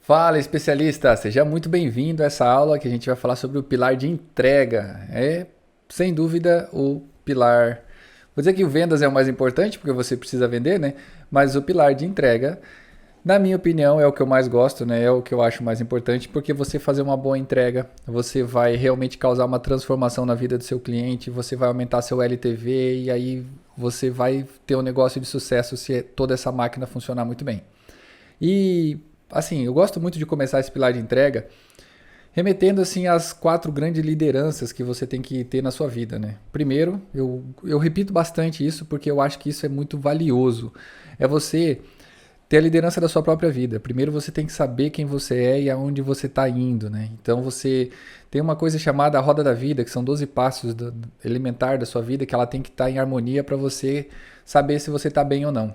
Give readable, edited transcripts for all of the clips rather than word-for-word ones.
Fala, especialista! Seja muito bem-vindo a essa aula que a gente vai falar sobre o pilar de entrega. É, sem dúvida, o pilar... Vou dizer que o vendas é o mais importante, porque você precisa vender, né? Mas o pilar de entrega, na minha opinião, é o que eu mais gosto, né? É o que eu acho mais importante, porque você fazer uma boa entrega, você vai realmente causar uma transformação na vida do seu cliente, você vai aumentar seu LTV e aí você vai ter um negócio de sucesso se toda essa máquina funcionar muito bem. E assim, eu gosto muito de começar esse pilar de entrega remetendo assim às 4 grandes lideranças que você tem que ter na sua vida, né? Primeiro, eu repito bastante isso porque eu acho que isso é muito valioso. É você ter a liderança da sua própria vida. Primeiro você tem que saber quem você é e aonde você está indo, né? Então você tem uma coisa chamada a roda da vida, que são 12 passos elementar da sua vida, que ela tem que estar em harmonia para você saber se você está bem ou não.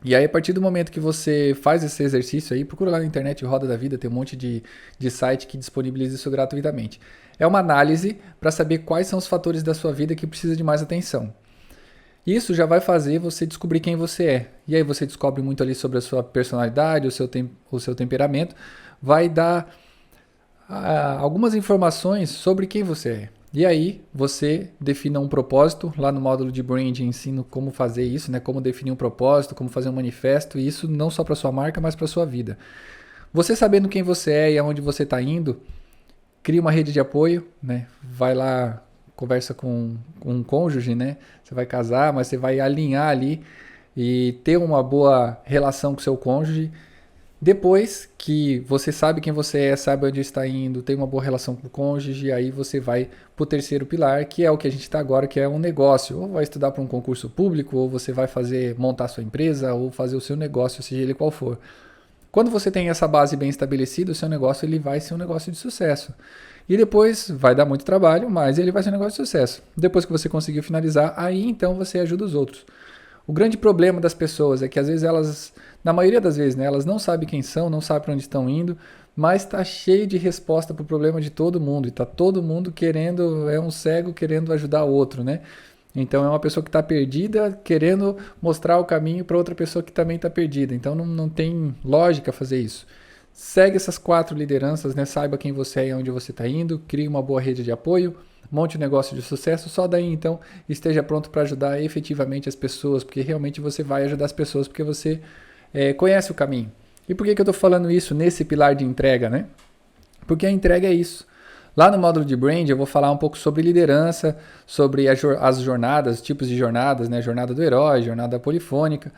E aí, a partir do momento que você faz esse exercício aí, procura lá na internet Roda da Vida, tem um monte de site que disponibiliza isso gratuitamente. É uma análise para saber quais são os fatores da sua vida que precisa de mais atenção. Isso já vai fazer você descobrir quem você é. E aí você descobre muito ali sobre a sua personalidade, o seu temperamento. Vai dar algumas informações sobre quem você é. E aí você defina um propósito, lá no módulo de branding ensino como fazer isso, né? Como definir um propósito, como fazer um manifesto, e isso não só para sua marca, mas para sua vida. Você sabendo quem você é e aonde você está indo, cria uma rede de apoio, né? Vai lá, conversa com um cônjuge, né? Você vai casar, mas você vai alinhar ali e ter uma boa relação com seu cônjuge. Depois que você sabe quem você é, sabe onde está indo, tem uma boa relação com o cônjuge, aí você vai para o terceiro pilar, que é o que a gente está agora, que é um negócio. Ou vai estudar para um concurso público, ou você vai montar sua empresa, ou fazer o seu negócio, seja ele qual for. Quando você tem essa base bem estabelecida, o seu negócio ele vai ser um negócio de sucesso. E depois vai dar muito trabalho, mas ele vai ser um negócio de sucesso. Depois que você conseguiu finalizar, aí então você ajuda os outros. O grande problema das pessoas é que às vezes elas, na maioria das vezes, né, elas não sabem quem são, não sabem para onde estão indo, mas está cheio de resposta para o problema de todo mundo. E está todo mundo querendo, é um cego querendo ajudar o outro, né? Então é uma pessoa que está perdida querendo mostrar o caminho para outra pessoa que também está perdida. Então não tem lógica fazer isso. Segue essas 4 lideranças, né? Saiba quem você é e onde você está indo, crie uma boa rede de apoio, monte um negócio de sucesso, só daí então esteja pronto para ajudar efetivamente as pessoas, porque realmente você vai ajudar as pessoas, porque você conhece o caminho. E por que eu estou falando isso nesse pilar de entrega, né? Porque a entrega é isso. Lá no módulo de brand eu vou falar um pouco sobre liderança, sobre as jornadas, tipos de jornadas, né? Jornada do herói, jornada polifônica.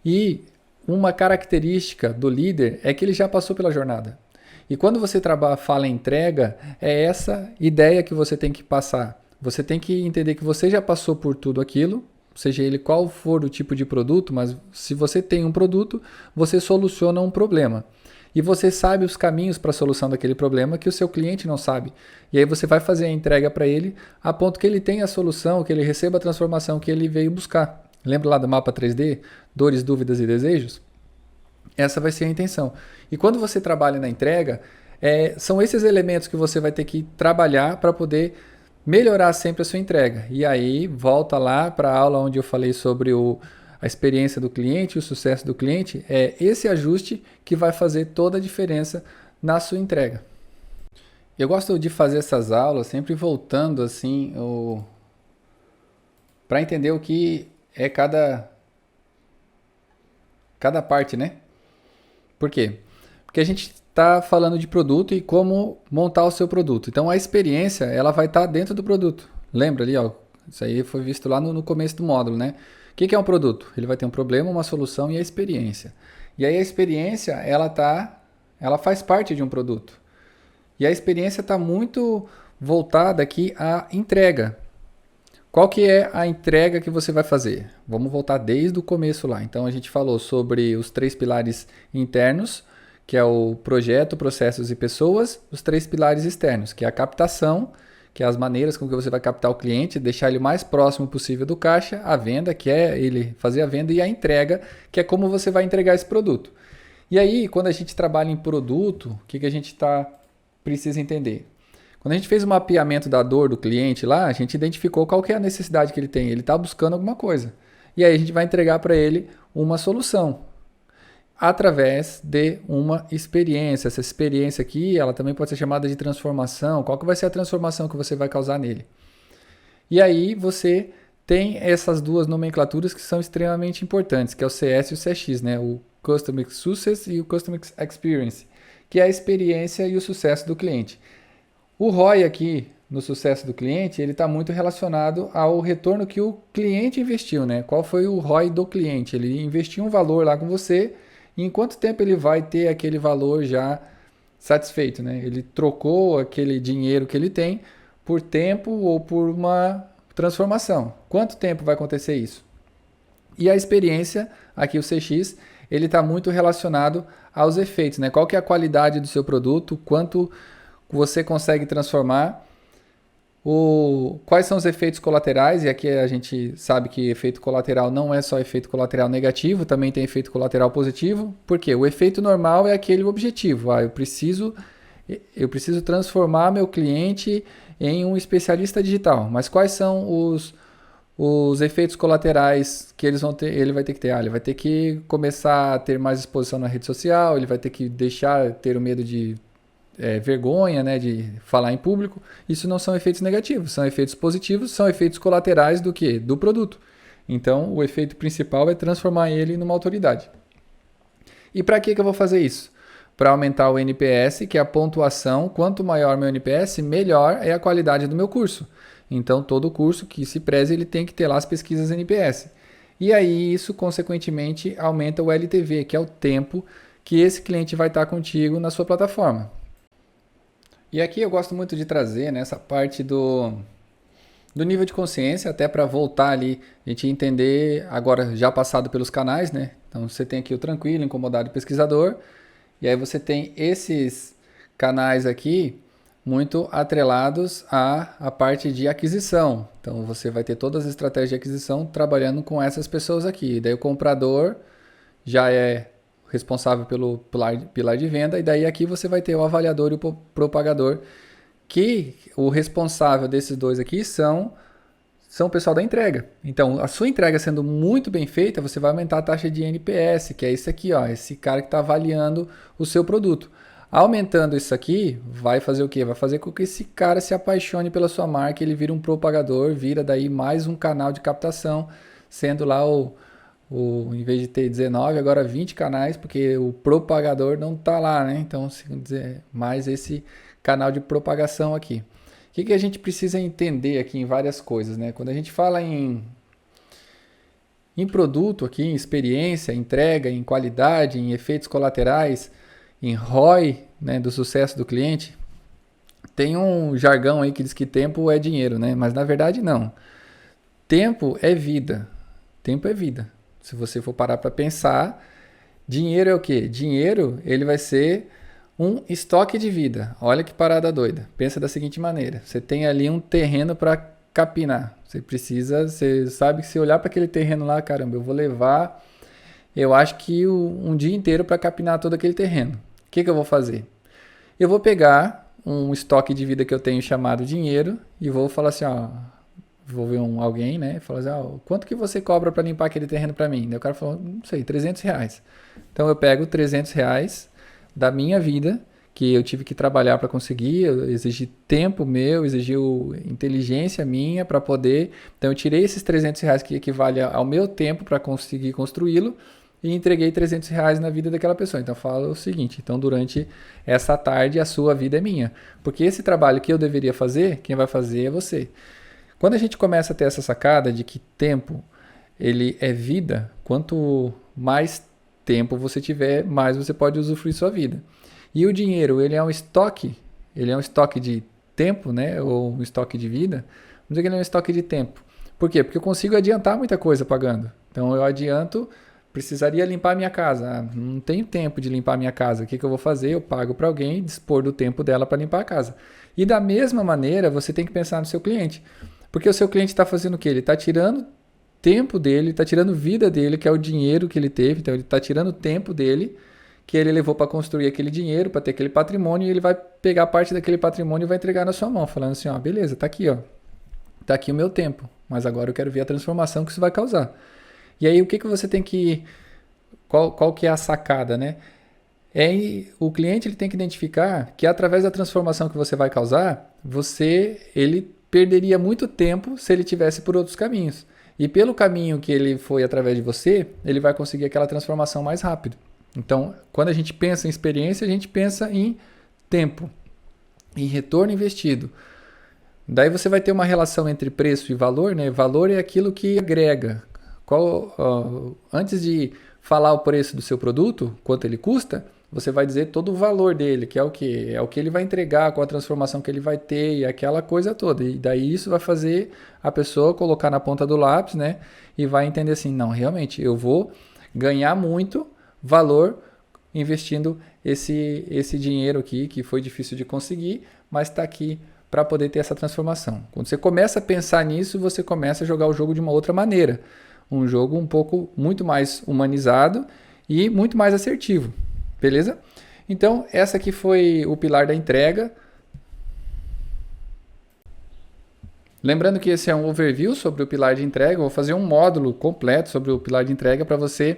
E uma característica do líder é que ele já passou pela jornada. E quando você fala em entrega, é essa ideia que você tem que passar. Você tem que entender que você já passou por tudo aquilo, seja ele qual for o tipo de produto, mas se você tem um produto, você soluciona um problema. E você sabe os caminhos para a solução daquele problema que o seu cliente não sabe. E aí você vai fazer a entrega para ele a ponto que ele tenha a solução, que ele receba a transformação que ele veio buscar. Lembra lá do mapa 3D? Dores, dúvidas e desejos? Essa vai ser a intenção. E quando você trabalha na entrega, são esses elementos que você vai ter que trabalhar para poder melhorar sempre a sua entrega. E aí, volta lá para a aula onde eu falei sobre a experiência do cliente, o sucesso do cliente. É esse ajuste que vai fazer toda a diferença na sua entrega. Eu gosto de fazer essas aulas sempre voltando assim para entender o que é cada parte, né? Por quê? Porque a gente está falando de produto e como montar o seu produto. Então a experiência ela vai estar dentro do produto. Lembra ali, ó, isso aí foi visto lá no começo do módulo, né? O que é um produto? Ele vai ter um problema, uma solução e a experiência. E aí a experiência ela faz parte de um produto. E a experiência está muito voltada aqui à entrega. Qual que é a entrega que você vai fazer? Vamos voltar desde o começo lá. Então a gente falou sobre os 3 pilares internos, que é o projeto, processos e pessoas, os 3 pilares externos, que é a captação, que é as maneiras com que você vai captar o cliente, deixar ele o mais próximo possível do caixa, a venda, que é ele fazer a venda, e a entrega, que é como você vai entregar esse produto. E aí, quando a gente trabalha em produto, o que a gente está precisa entender? Quando a gente fez o mapeamento da dor do cliente lá, a gente identificou qual que é a necessidade que ele tem. Ele está buscando alguma coisa. E aí a gente vai entregar para ele uma solução através de uma experiência. Essa experiência aqui, ela também pode ser chamada de transformação. Qual que vai ser a transformação que você vai causar nele? E aí você tem essas duas nomenclaturas que são extremamente importantes, que é o CS e o CX, né? O Customer Success e o Customer Experience, que é a experiência e o sucesso do cliente. O ROI aqui, no sucesso do cliente, ele está muito relacionado ao retorno que o cliente investiu, né? Qual foi o ROI do cliente? Ele investiu um valor lá com você, e em quanto tempo ele vai ter aquele valor já satisfeito, né? Ele trocou aquele dinheiro que ele tem por tempo ou por uma transformação. Quanto tempo vai acontecer isso? E a experiência, aqui o CX, ele está muito relacionado aos efeitos, né? Qual que é a qualidade do seu produto, quanto você consegue transformar, quais são os efeitos colaterais, e aqui a gente sabe que efeito colateral não é só efeito colateral negativo, também tem efeito colateral positivo, porque o efeito normal é aquele objetivo, eu preciso transformar meu cliente em um especialista digital, mas quais são os efeitos colaterais que ele vai ter que ter? Ele vai ter que começar a ter mais exposição na rede social, ele vai ter que ter o medo de vergonha, né, de falar em público. Isso não são efeitos negativos, são efeitos positivos, são efeitos colaterais do quê? Do produto. Então, o efeito principal é transformar ele numa autoridade. E para que eu vou fazer isso? Para aumentar o NPS, que é a pontuação. Quanto maior meu NPS, melhor é a qualidade do meu curso. Então, todo curso que se preze, ele tem que ter lá as pesquisas NPS. E aí, isso, consequentemente, aumenta o LTV, que é o tempo que esse cliente vai estar contigo na sua plataforma. E aqui eu gosto muito de trazer nessa parte do nível de consciência, até para voltar ali, a gente entender, agora já passado pelos canais, né? Então você tem aqui o tranquilo, incomodado e pesquisador, e aí você tem esses canais aqui muito atrelados à parte de aquisição. Então você vai ter todas as estratégias de aquisição trabalhando com essas pessoas aqui. E daí o comprador já é responsável pelo pilar de venda, e daí aqui você vai ter o avaliador e o propagador, que o responsável desses dois aqui são o pessoal da entrega. Então, a sua entrega sendo muito bem feita, você vai aumentar a taxa de NPS, que é isso aqui, ó, esse cara que está avaliando o seu produto. Aumentando isso aqui, vai fazer o quê? Vai fazer com que esse cara se apaixone pela sua marca, ele vira um propagador, vira daí mais um canal de captação, sendo lá em vez de ter 19, agora 20 canais, porque o propagador não está lá, né? Então, mais esse canal de propagação aqui. O que a gente precisa entender aqui em várias coisas, né? Quando a gente fala em produto aqui, em experiência, entrega, em qualidade, em efeitos colaterais, em ROI, né, do sucesso do cliente, tem um jargão aí que diz que tempo é dinheiro, né? Mas na verdade não. Tempo é vida. Tempo é vida. Se você for parar para pensar, dinheiro é o quê? Dinheiro, ele vai ser um estoque de vida. Olha que parada doida. Pensa da seguinte maneira. Você tem ali um terreno para capinar. Você sabe que se olhar para aquele terreno lá, caramba, eu vou levar, eu acho que um dia inteiro para capinar todo aquele terreno. O que eu vou fazer? Eu vou pegar um estoque de vida que eu tenho chamado dinheiro e vou falar assim, ó, vou ver alguém, né? Falar assim, quanto que você cobra para limpar aquele terreno para mim? Daí o cara falou, não sei, R$300. Então eu pego R$300 da minha vida, que eu tive que trabalhar para conseguir, eu exigi tempo meu, exigiu inteligência minha para poder. Então eu tirei esses R$300 que equivale ao meu tempo para conseguir construí-lo e entreguei R$300 na vida daquela pessoa. Então eu falo o seguinte, então durante essa tarde a sua vida é minha. Porque esse trabalho que eu deveria fazer, quem vai fazer é você. Quando a gente começa a ter essa sacada de que tempo ele é vida, quanto mais tempo você tiver, mais você pode usufruir sua vida. E o dinheiro, ele é um estoque de tempo, né? Ou um estoque de vida. Vamos dizer que ele é um estoque de tempo. Por quê? Porque eu consigo adiantar muita coisa pagando. Então eu adianto, precisaria limpar minha casa. Não tenho tempo de limpar minha casa. O que eu vou fazer? Eu pago para alguém dispor do tempo dela para limpar a casa. E da mesma maneira, você tem que pensar no seu cliente. Porque o seu cliente está fazendo o quê? Ele está tirando tempo dele, está tirando vida dele, que é o dinheiro que ele teve. Então ele está tirando o tempo dele, que ele levou para construir aquele dinheiro, para ter aquele patrimônio, e ele vai pegar parte daquele patrimônio e vai entregar na sua mão, falando assim, ó, beleza, tá aqui, ó, tá aqui o meu tempo, mas agora eu quero ver a transformação que isso vai causar. E aí o que você tem que, qual que é a sacada, né? O cliente ele tem que identificar que através da transformação que você vai causar, ele perderia muito tempo se ele tivesse por outros caminhos. E pelo caminho que ele foi através de você, ele vai conseguir aquela transformação mais rápido. Então, quando a gente pensa em experiência, a gente pensa em tempo, em retorno investido. Daí você vai ter uma relação entre preço e valor, né? Valor é aquilo que agrega. Antes de falar o preço do seu produto, quanto ele custa, você vai dizer todo o valor dele, que é o quê? É o que ele vai entregar, com a transformação que ele vai ter e aquela coisa toda. E daí isso vai fazer a pessoa colocar na ponta do lápis, né? E vai entender assim, não, realmente, eu vou ganhar muito valor investindo esse dinheiro aqui, que foi difícil de conseguir, mas está aqui para poder ter essa transformação. Quando você começa a pensar nisso, você começa a jogar o jogo de uma outra maneira. Um jogo muito mais humanizado e muito mais assertivo. Beleza? Então, essa aqui foi o pilar da entrega. Lembrando que esse é um overview sobre o pilar de entrega. Eu vou fazer um módulo completo sobre o pilar de entrega para você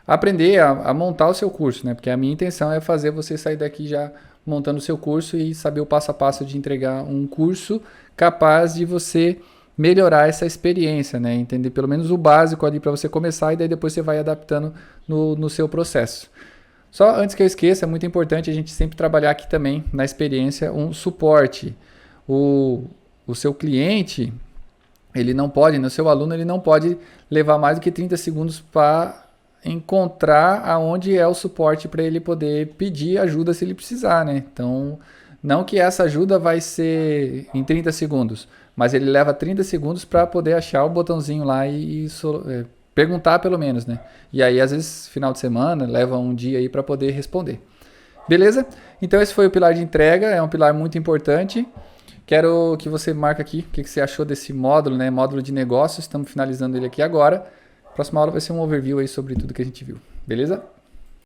aprender a montar o seu curso, né? Porque a minha intenção é fazer você sair daqui já montando o seu curso e saber o passo a passo de entregar um curso capaz de você melhorar essa experiência, né? Entender pelo menos o básico ali para você começar e daí depois você vai adaptando no seu processo. Só antes que eu esqueça, é muito importante a gente sempre trabalhar aqui também na experiência um suporte. O seu cliente, ele não pode, o seu aluno, ele não pode levar mais do que 30 segundos para encontrar aonde é o suporte para ele poder pedir ajuda se ele precisar, né? Então, não que essa ajuda vai ser em 30 segundos, mas ele leva 30 segundos para poder achar o botãozinho lá e perguntar pelo menos, né? E aí, às vezes, final de semana, leva um dia aí para poder responder. Beleza? Então, esse foi o pilar de entrega, é um pilar muito importante. Quero que você marque aqui o que você achou desse módulo, né? Módulo de negócios, estamos finalizando ele aqui agora. Próxima aula vai ser um overview aí sobre tudo que a gente viu. Beleza?